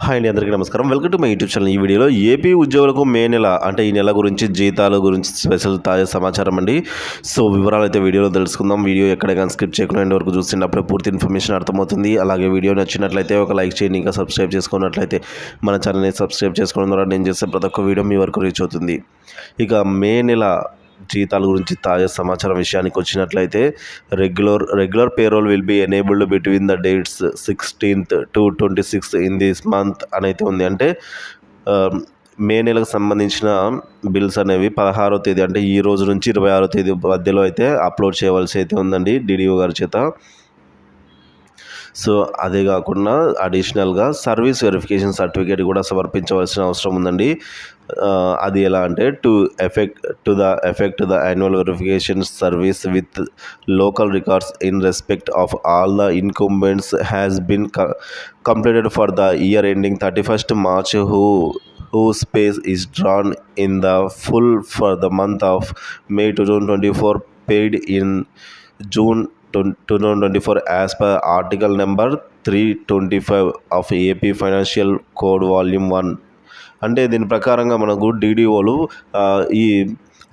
Hi అండి, అందరికీ నమస్కారం. Welcome to my YouTube channel. ఈ వీడియోలో ఏపీ ఉద్యోగులకు మే నెల అంటే ఈ నెల గురించి జీతాల గురించి స్పెషల్ తాజా సమాచారం అండి. సో వివరాలు అయితే వీడియోలో తెలుసుకుందాం. వీడియో ఎక్కడ కానీ స్కిప్ చేయకుండా ఎండ్ వరకు చూస్తున్నప్పుడే పూర్తి ఇన్ఫర్మేషన్ అర్థమవుతుంది. అలాగే వీడియో నచ్చినట్లయితే ఒక లైక్ చేయండి. ఇంకా సబ్స్క్రైబ్ చేసుకున్నట్లయితే మన ఛానల్ని సబ్స్క్రైబ్ చేసుకోవడం ద్వారా నేను చేసే ప్రతి ఒక్క వీడియో మీ వరకు రీచ్ అవుతుంది. ఇక మే నెల జీతాల గురించి తాజా సమాచారం విషయానికి వచ్చినట్లయితే regular payroll will be enabled between the dates 16th to 26th in this month అని అయితే ఉంది. అంటే మే నెలకు సంబంధించిన బిల్స్ అనేవి 16వ తేదీ అంటే ఈ రోజు నుంచి 26వ తేదీ మధ్యలో అయితే అప్లోడ్ చేయవలసి అయితే ఉందండి డిడిఓ గారి చేత. సో అదే కాకుండా అడిషనల్గా సర్వీస్ వెరిఫికేషన్ సర్టిఫికేట్ కూడా సమర్పించవలసిన అవసరం ఉందండి. అది ఎలా అంటే to effect the annual verification service with local records in respect of all the incumbents has been completed for the year ending 31st March whose space is drawn in the full for the month of May 2024 paid in June 2024 as per article number 325 of AP Financial Code Volume 1. అంటే దీని ప్రకారంగా మనకు డీడీఓలు ఈ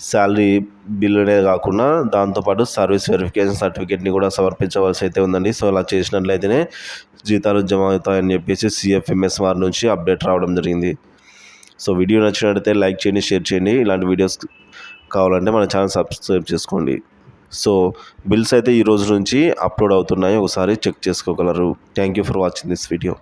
salary బిల్లునే కాకుండా దాంతోపాటు service verification సర్టిఫికేట్ని కూడా సమర్పించవలసి అయితే ఉందండి. సో అలా చేసినట్లయితేనే జీతాలు జమ అవుతాయని చెప్పేసి CFMS వారి నుంచి అప్డేట్ రావడం జరిగింది. సో వీడియో నచ్చినట్లయితే లైక్ చేయండి, షేర్ చేయండి. ఇలాంటి వీడియోస్ కావాలంటే మన ఛానల్ సబ్స్క్రైబ్ చేసుకోండి. సో బిల్స్ అయితే ఈ రోజు నుంచి అప్లోడ్ అవుతున్నాయి, ఒకసారి చెక్ చేసుకోగలరు. Thank you for watching this video.